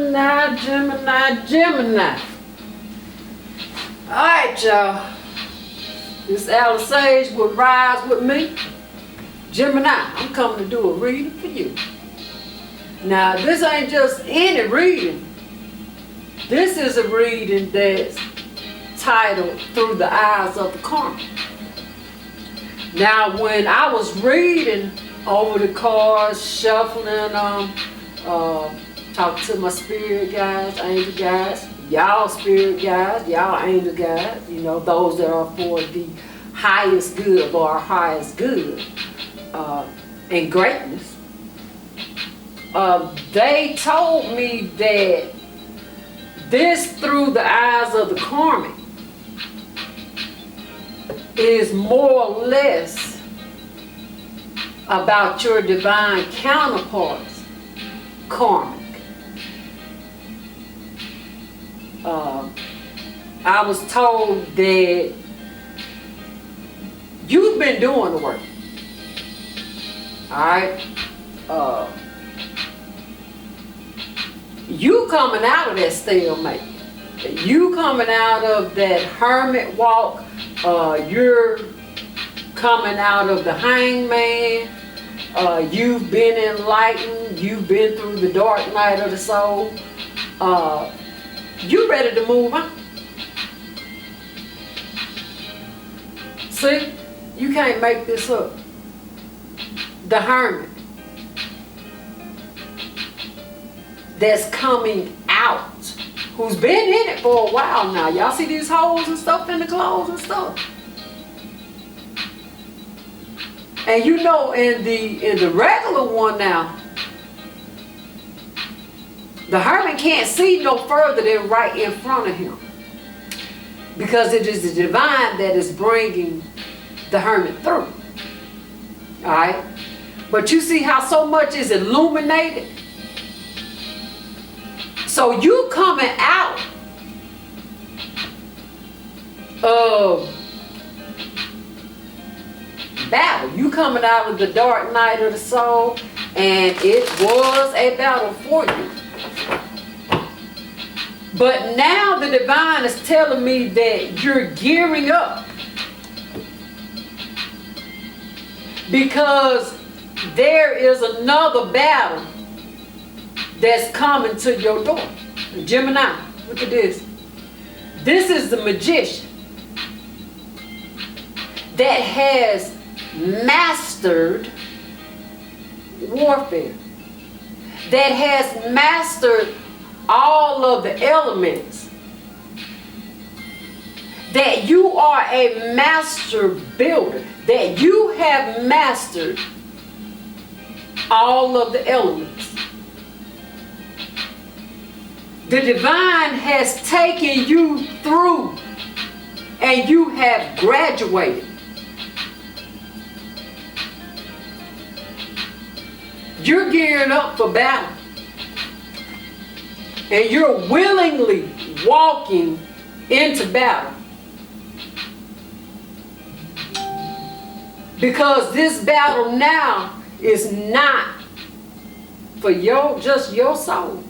Gemini, Gemini, Gemini. Alright, y'all. This Alice Sage will rise with me. Gemini, I'm coming to do a reading for you. Now, this ain't just any reading. This is a reading that's titled Through the Eyes of the Karmic. Now, when I was reading over the cards, shuffling talking to my spirit guides, angel guides, y'all spirit guides, y'all angel guides, you know, those that are for the highest good of our highest good and greatness. They told me that this Through the Eyes of the Karmic is more or less about your divine counterparts, karmic. I was told that you've been doing the work. Alright? You coming out of that stalemate. You coming out of that hermit walk. You're coming out of the hangman. You've been enlightened. You've been through the dark night of the soul. You ready to move on. See? You can't make this up. The hermit that's coming out, who's been in it for a while now. Y'all see these holes and stuff in the clothes and stuff? And you know, in the regular one now, the hermit can't see no further than right in front of him, because it is the divine that is bringing the hermit through. Alright? But you see how so much is illuminated? So you coming out of battle. You coming out of the dark night of the soul, and it was a battle for you. But now the divine is telling me that you're gearing up, because there is another battle that's coming to your door. Gemini, look at this. This is the magician that has mastered warfare, that has mastered all of the elements, that you are a master builder, that you have mastered all of the elements. The divine has taken you through, and you have graduated. You're gearing up for battle, and you're willingly walking into battle, because this battle now is not for just your soul,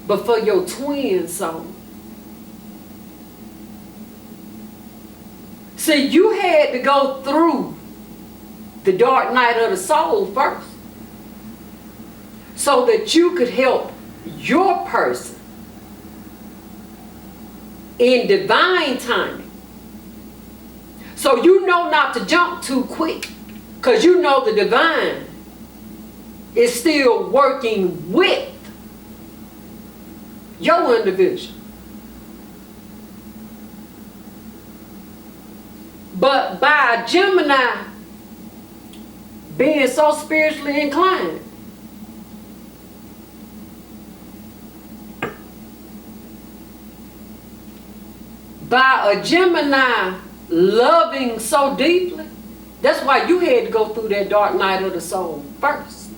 but for your twin soul. See, you had to go through the dark night of the soul first, so that you could help your person in divine timing. So you know not to jump too quick, because you know the divine is still working with your individual. But by Gemini being so spiritually inclined, by a Gemini loving so deeply, that's why you had to go through that dark night of the soul first.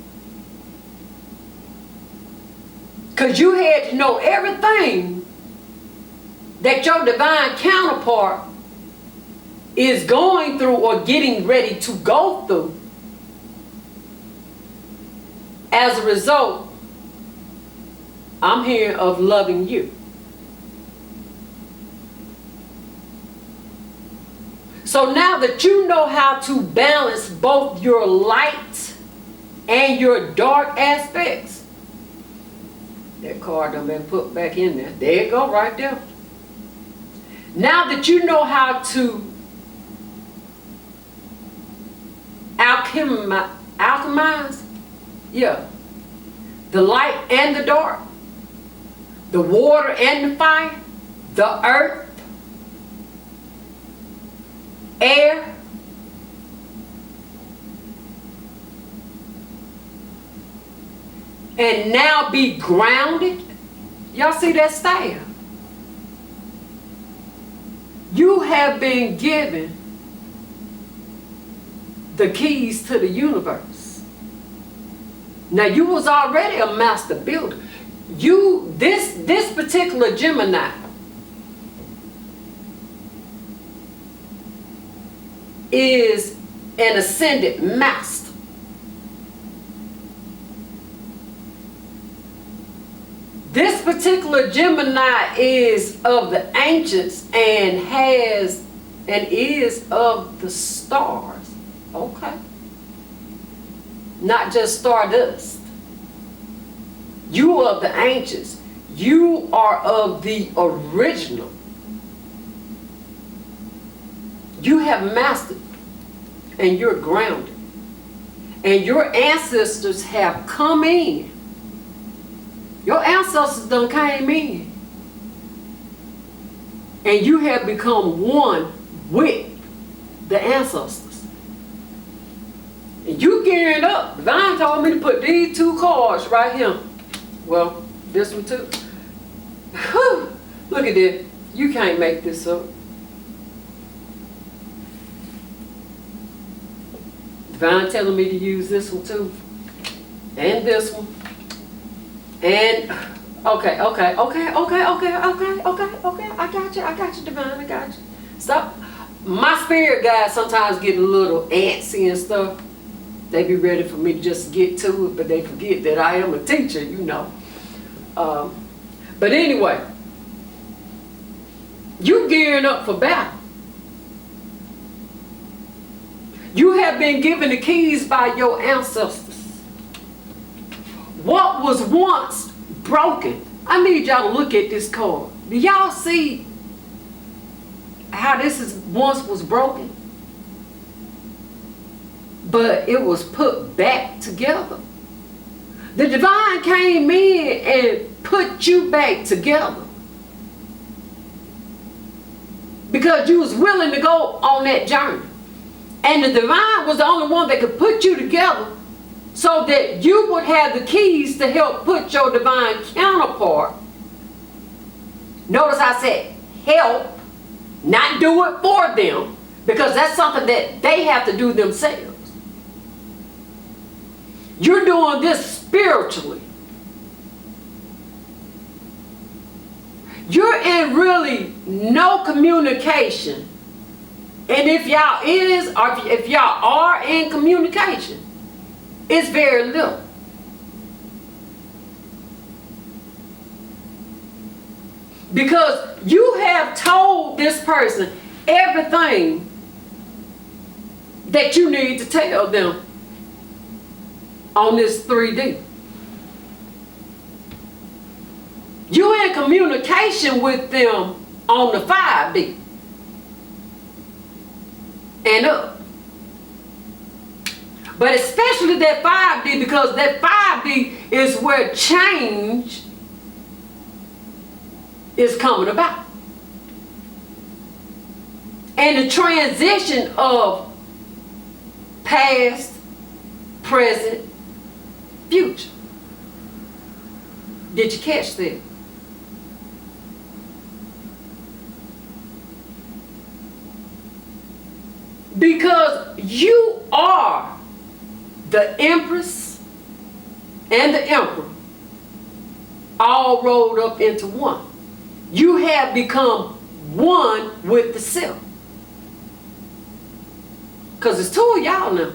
Because you had to know everything that your divine counterpart is going through or getting ready to go through as a result I'm hearing of loving you. So now that you know how to balance both your light and your dark aspects, that card done been put back in there. There you go, right there. Now that you know how to alchemize, yeah, the light and the dark, the water and the fire, the earth, air, and now be grounded. Y'all see that staff? You have been given the keys to the universe. Now you was already a master builder. This particular Gemini is an ascended master. This particular Gemini is of the ancients and is of the stars. Okay. Not just stardust. You are of the ancients. You are of the original. You have mastered and you're grounded. And your ancestors have come in. Your ancestors done came in. And you have become one with the ancestors. And you gearing up. Divine told me to put these two cards right here. Well, this one too. Whew. Look at this. You can't make this up. Divine telling me to use this one too. And this one. And okay. I got you, Divine, I got you. Stop. My spirit guys sometimes get a little antsy and stuff. They be ready for me to just get to it, but they forget that I am a teacher, you know. But anyway, you gearing up for battle. You have been given the keys by your ancestors. What was once broken? I need y'all to look at this card. Do y'all see how this once was broken? But it was put back together. The divine came in and put you back together. Because you was willing to go on that journey. And the divine was the only one that could put you together so that you would have the keys to help put your divine counterpart. Notice I said help, not do it for them, because that's something that they have to do themselves. You're doing this spiritually. You're in really no communication. And if y'all is, or if y'all are in communication, it's very little. Because you have told this person everything that you need to tell them on this 3D. You're in communication with them on the 5D and up. But especially that 5D, because that 5D is where change is coming about. And the transition of past, present, future. Did you catch that? Because you are the Empress and the Emperor all rolled up into one. You have become one with the self. Because there's two of y'all now.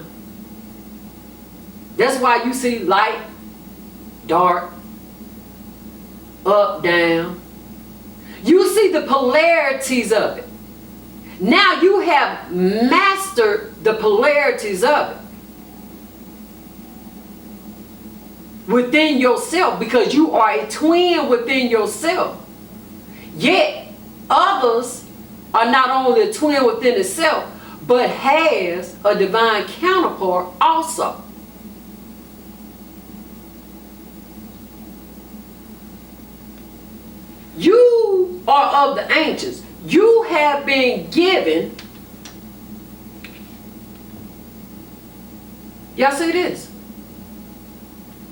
That's why you see light, dark, up, down. You see the polarities of it. Now you have mastered the polarities of it within yourself, because you are a twin within yourself. Yet others are not only a twin within itself, but has a divine counterpart also. You are of the ancients. You have been given, y'all see this?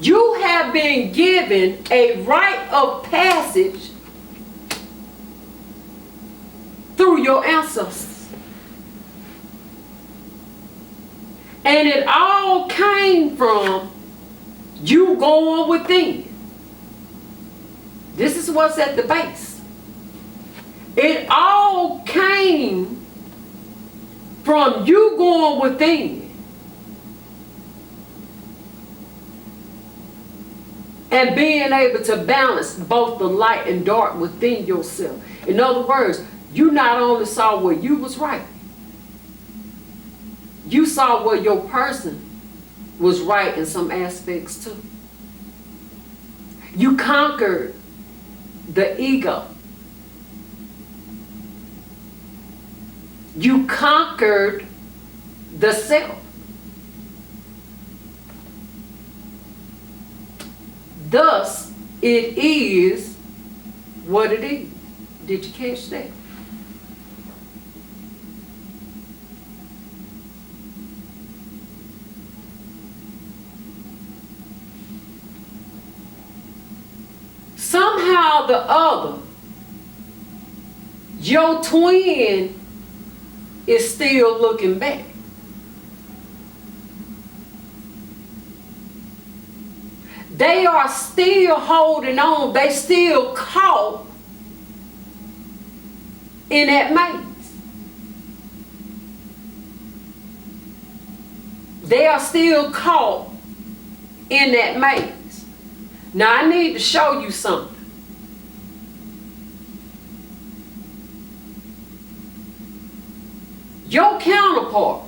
You have been given a rite of passage through your ancestors. And it all came from you going within. This is what's at the base. It all came from you going within and being able to balance both the light and dark within yourself. In other words, you not only saw where you was right, you saw where your person was right in some aspects too. You conquered the ego. You conquered the self. Thus, it is what it is. Did you catch that? Somehow the other, your twin is still looking back. They are still holding on. They still caught in that maze. They are still caught in that maze. Now I need to show you something. Your counterpart.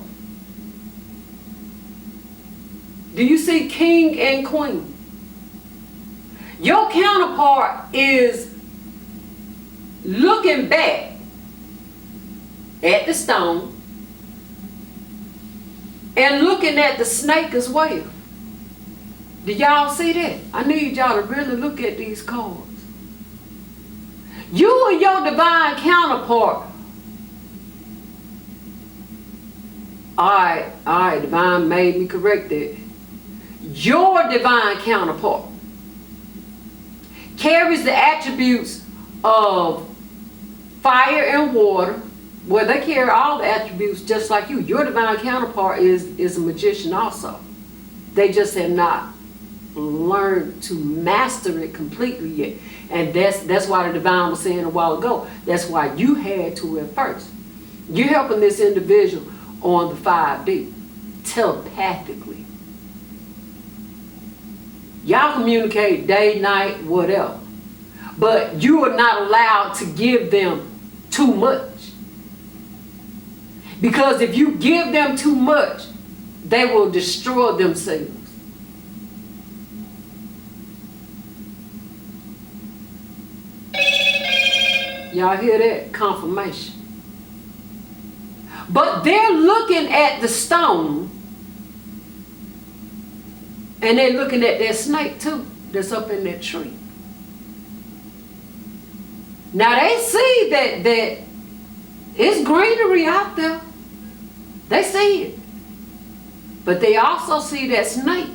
Do you see king and queen? Your counterpart is looking back at the stone and looking at the snake as well. Do y'all see that? I need y'all to really look at these cards. You and your divine counterpart. Alright, divine made me correct it. Your divine counterpart carries the attributes of fire and water. Well, they carry all the attributes just like you. Your divine counterpart is a magician also. They just have not learned to master it completely yet. And that's why the divine was saying a while ago, that's why you had to at first. You're helping this individual on the 5D, telepathically. Y'all communicate day, night, whatever. But you are not allowed to give them too much. Because if you give them too much, they will destroy themselves. Y'all hear that? Confirmation. But they're looking at the stone, and they're looking at that snake too that's up in that tree. Now they see that it's greenery out there. They see it. But they also see that snake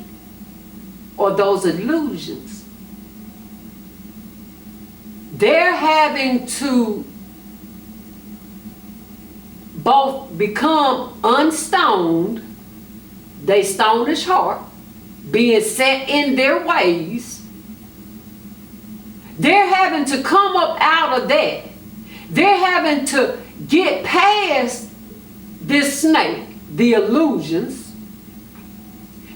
or those illusions. They're having to both become unstoned, they stonish heart, being set in their ways. They're having to come up out of that. They're having to get past this snake, the illusions.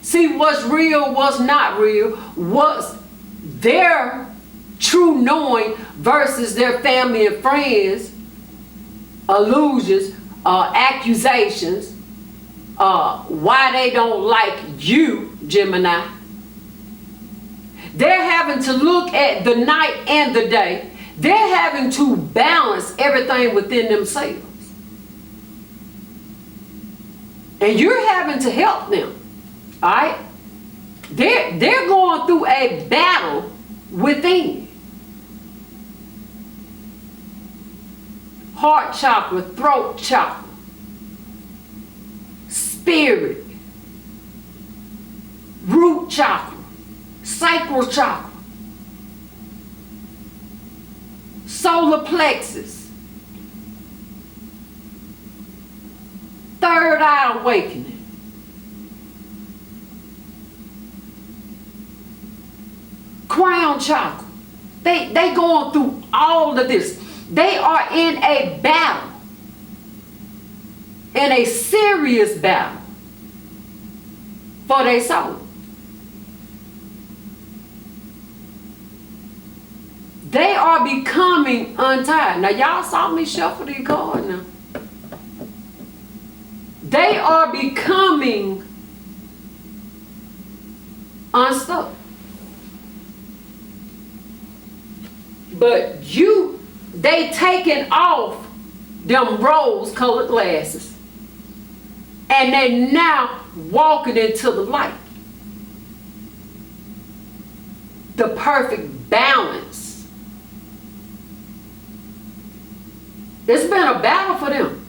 See what's real, what's not real, what's their true unknowing versus their family and friends, illusions, accusations, why they don't like you, Gemini. They're having to look at the night and the day. They're having to balance everything within themselves. And you're having to help them. All right? They're going through a battle within. Heart chakra, throat chakra, spirit, root chakra, sacral chakra, solar plexus, third eye awakening. Crown chakra. They going through all of this. They are in a battle. In a serious battle for their soul. They are becoming untied. Now y'all saw me shuffle these cards now. They are becoming unstuck. But they taking off them rose-colored glasses. And they're now walking into the light. The perfect balance. It's been a battle for them.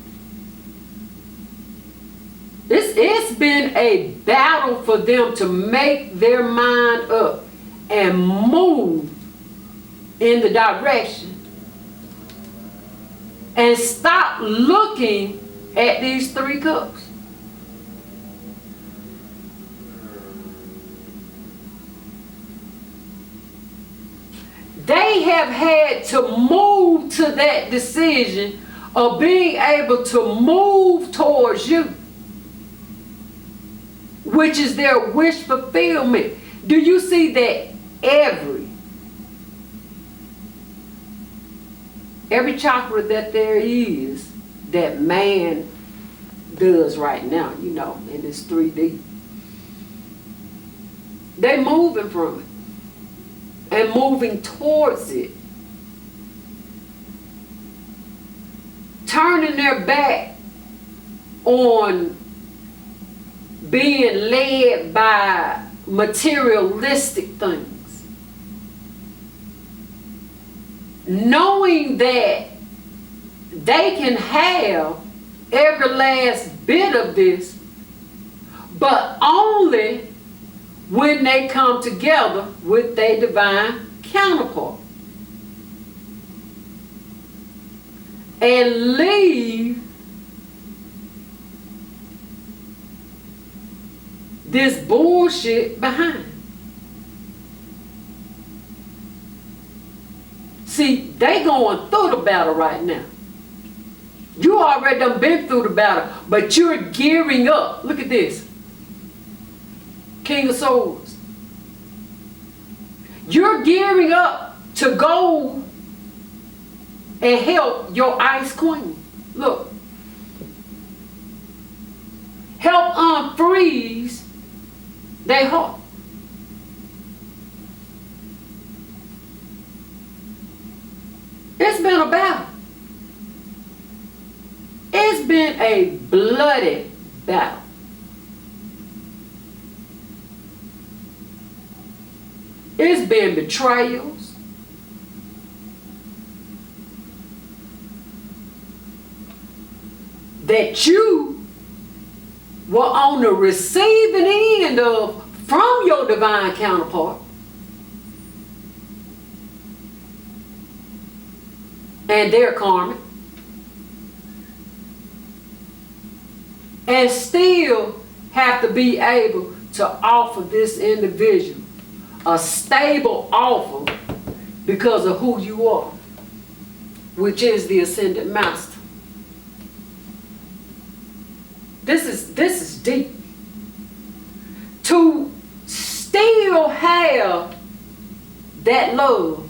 It's been a battle for them to make their mind up and move in the direction and stop looking at these three cups. They have had to move to that decision of being able to move towards you, which is their wish fulfillment. Do you see that every chakra that there is that man does right now, you know, in this 3D, they moving from it and moving towards it, turning their back on being led by materialistic things, knowing that they can have every last bit of this, but only when they come together with their divine counterpart and leave this bullshit behind. See, they going through the battle right now. You already done been through the battle, but you're gearing up. Look at this. King of Swords. You're gearing up to go and help your ice queen. Look. Help unfreeze their heart. It's been a battle. It's been a bloody battle. It's been betrayals. That you were on the receiving end of from your divine counterpart. And their karmic. And still have to be able to offer this individual a stable offer because of who you are, which is the Ascended Master. This is deep. To still have that love